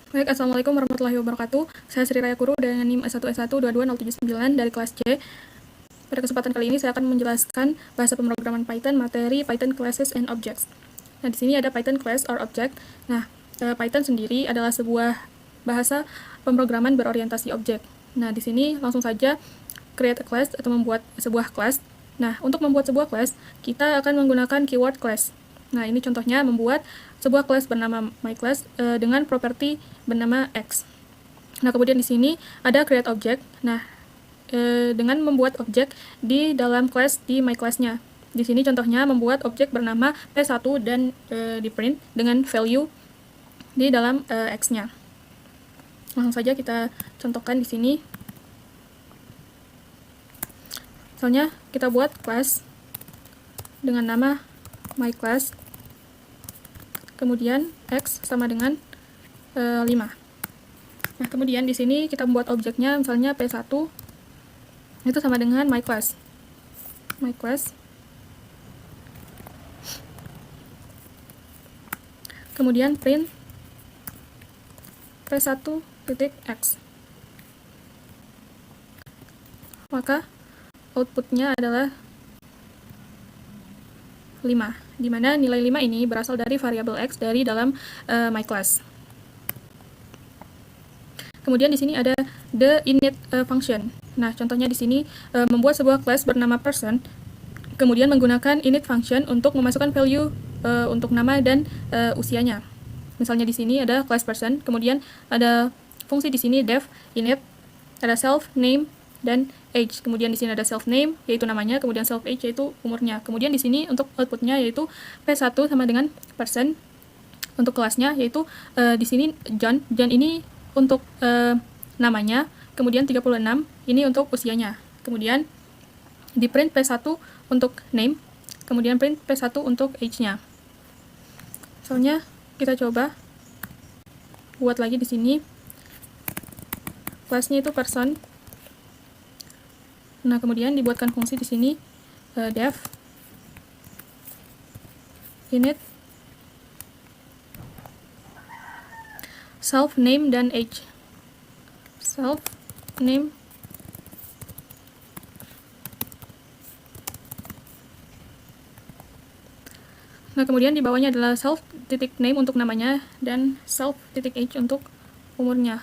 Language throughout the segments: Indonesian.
Baik, Assalamualaikum warahmatullahi wabarakatuh. Saya Sri Raya Kuru dengan NIM S1S1 22079 dari kelas C. Pada kesempatan kali ini saya akan menjelaskan bahasa pemrograman Python, materi Python Classes and Objects. Nah, di sini ada Python Class or Object. Nah, Python sendiri adalah sebuah bahasa pemrograman berorientasi objek. Nah, di sini langsung saja create a class atau membuat sebuah class. Nah, untuk membuat sebuah class, kita akan menggunakan keyword class. Nah, ini contohnya membuat sebuah class bernama myClass dengan properti bernama X. Nah, kemudian di sini ada create object. Nah, dengan membuat objek di dalam class di myClass-nya. Di sini contohnya membuat objek bernama P1 dan di print dengan value di dalam X-nya. Langsung saja kita contohkan di sini. Misalnya kita buat class dengan nama myClass, kemudian X sama dengan 5. Nah, kemudian di sini kita membuat objeknya misalnya P1 itu sama dengan myClass. Kemudian print P1.x. Maka outputnya adalah 5, di mana nilai 5 ini berasal dari variabel X dari dalam myClass. Kemudian di sini ada the init function. Nah, contohnya di sini membuat sebuah class bernama person, kemudian menggunakan init function untuk memasukkan value untuk nama dan usianya. Misalnya di sini ada class person, kemudian ada fungsi di sini def init, ada self name dan age. Kemudian di sini ada self name yaitu namanya, kemudian self age yaitu umurnya. Kemudian di sini untuk outputnya yaitu P1 sama dengan person. Untuk kelasnya yaitu di sini John ini untuk namanya, kemudian 36 ini untuk usianya. Kemudian di print P1 untuk name, kemudian print P1 untuk age-nya. Soalnya kita coba buat lagi di sini. Kelasnya itu person. Nah, kemudian dibuatkan fungsi di sini def init self name dan age. Self name Nah, kemudian di bawahnya adalah self.name untuk namanya dan self.age untuk umurnya.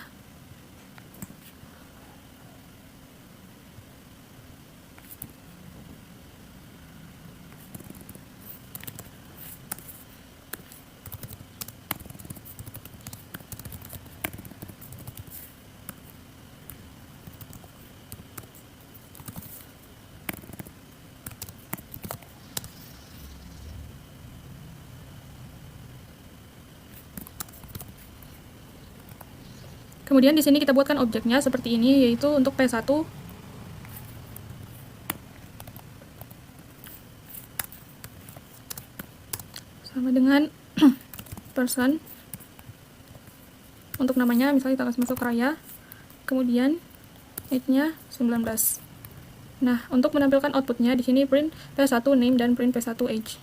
Kemudian di sini kita buatkan objeknya seperti ini, yaitu untuk P1 sama dengan person. Untuk namanya misalnya kita kasih masuk Raya, kemudian age-nya 19. Nah, untuk menampilkan outputnya di sini print P1 name dan print P1 age.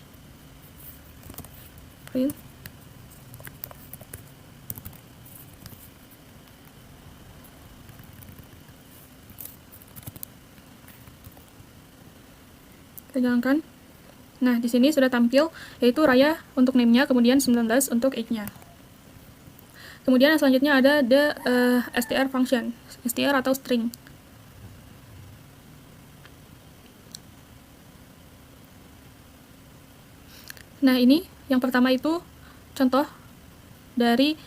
Print kita jalankan. Nah, di sini sudah tampil yaitu Raya untuk name-nya, kemudian 19 untuk age-nya. Kemudian selanjutnya ada the str function, str atau string. Nah, ini yang pertama itu contoh dari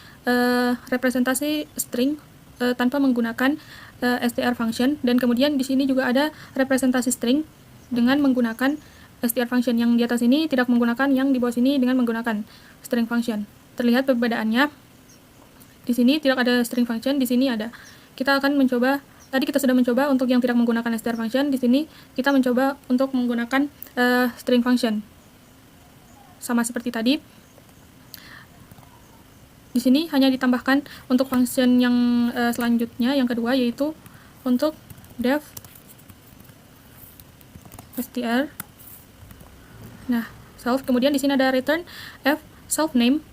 representasi string tanpa menggunakan str function, dan kemudian di sini juga ada representasi string dengan menggunakan str function. Yang di atas ini tidak menggunakan, yang di bawah sini dengan menggunakan string function. Terlihat perbedaannya. Di sini tidak ada string function, di sini ada. Kita akan mencoba, tadi kita sudah mencoba untuk yang tidak menggunakan str function, di sini kita mencoba untuk menggunakan string function. Sama seperti tadi. Di sini hanya ditambahkan untuk function yang selanjutnya, yang kedua, yaitu untuk def str. Nah, self, kemudian di sini ada return f self name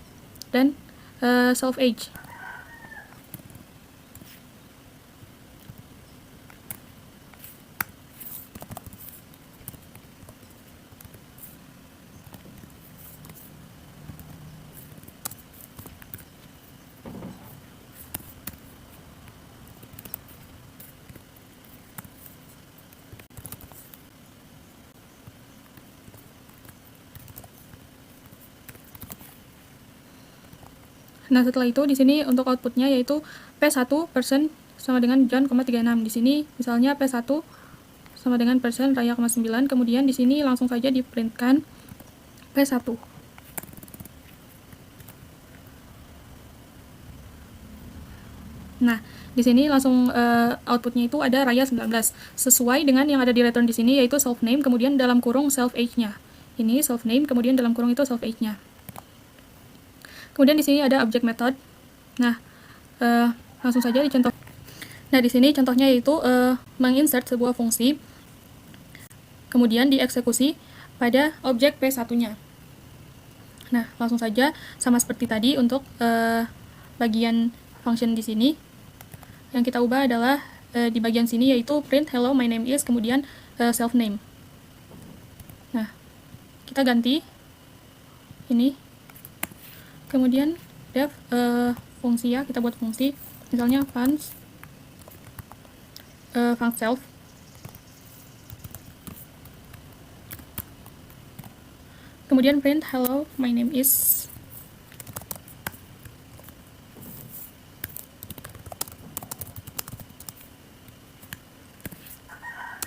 dan self age. Nah, setelah itu di sini untuk outputnya yaitu P1 persen sama dengan John, 36. Di sini misalnya P1 sama dengan persen Raya, 9. Kemudian di sini langsung saja diprintkan P1. Nah, di sini langsung outputnya itu ada Raya 19 sesuai dengan yang ada di return di sini yaitu self name kemudian dalam kurung self age-nya. Ini self name kemudian dalam kurung itu self age-nya. Kemudian di sini ada object method. Nah, langsung saja dicontoh. Nah, di sini contohnya yaitu menginsert sebuah fungsi kemudian dieksekusi pada objek P1-nya. Nah, langsung saja sama seperti tadi untuk bagian function di sini. Yang kita ubah adalah di bagian sini yaitu print hello my name is kemudian self name. Nah, kita ganti ini. Kemudian def fungsi ya, kita buat fungsi misalnya func self. Kemudian print hello my name is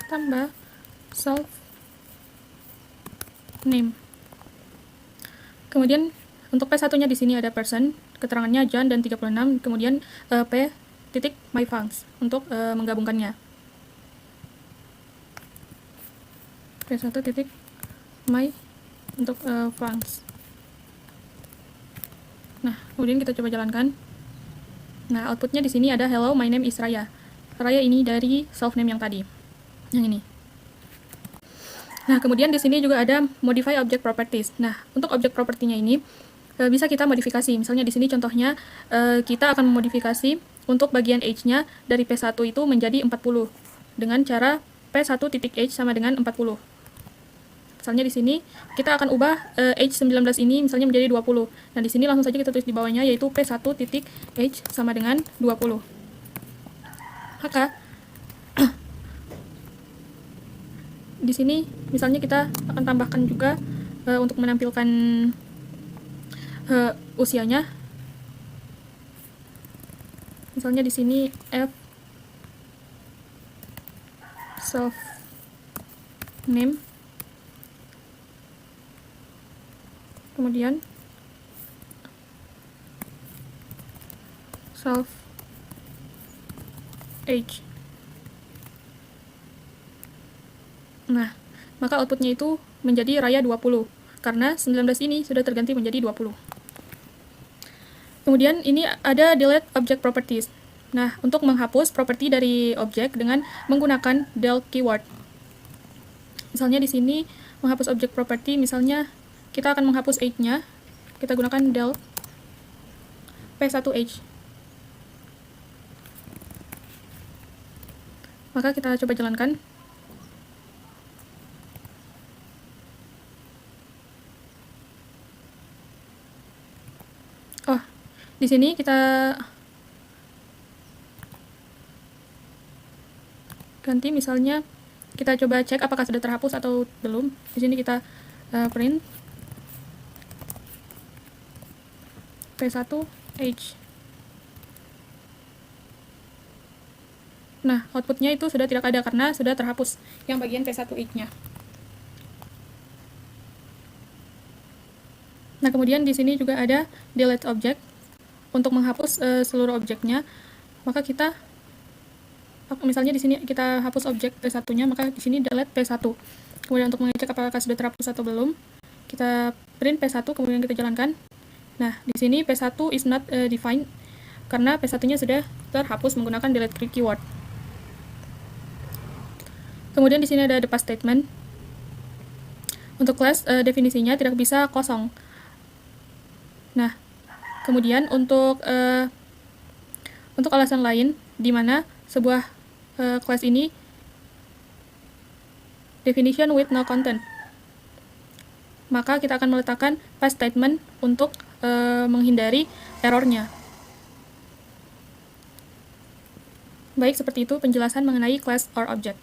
tambah self name. Kemudian untuk P1-nya di sini ada person, keterangannya John dan 36, kemudian P titik my funcs untuk menggabungkannya. P1 titik my untuk funcs. Nah, kemudian kita coba jalankan. Nah, outputnya di sini ada hello my name is Raya. Raya ini dari self name yang tadi. Yang ini. Nah, kemudian di sini juga ada modify object properties. Nah, untuk object property-nya ini bisa kita modifikasi. Misalnya di sini contohnya kita akan memodifikasi untuk bagian age-nya dari P1 itu menjadi 40 dengan cara P1.age sama dengan 40. Misalnya di sini kita akan ubah age 19 ini misalnya menjadi 20. Nah, di sini langsung saja kita tulis di bawahnya yaitu P1.age sama dengan 20. Maka di sini misalnya kita akan tambahkan juga untuk menampilkan usianya. Misalnya di sini F self name kemudian self age. Nah, maka outputnya itu menjadi Raya 20 karena 19 ini sudah terganti menjadi 20. Kemudian ini ada delete object properties. Nah, untuk menghapus properti dari objek dengan menggunakan del keyword. Misalnya di sini menghapus object property, misalnya kita akan menghapus age-nya, kita gunakan del P1age. Maka kita coba jalankan. Oh, di sini kita ganti, misalnya kita coba cek apakah sudah terhapus atau belum. Di sini kita print P1age. Nah, outputnya itu sudah tidak ada karena sudah terhapus yang bagian P1age-nya. Nah, kemudian di sini juga ada delete object untuk menghapus seluruh objeknya. Maka kita misalnya di sini kita hapus objek P1-nya, maka di sini delete P1. Kemudian untuk mengecek apakah sudah terhapus atau belum, kita print P1 kemudian kita jalankan. Nah, di sini P1 is not defined karena P1-nya sudah terhapus menggunakan delete keyword. Kemudian di sini ada the pass statement. Untuk class definisinya tidak bisa kosong. Nah, kemudian untuk alasan lain di mana sebuah class ini definition with no content, maka kita akan meletakkan pass statement untuk menghindari errornya. Baik, seperti itu penjelasan mengenai class or object.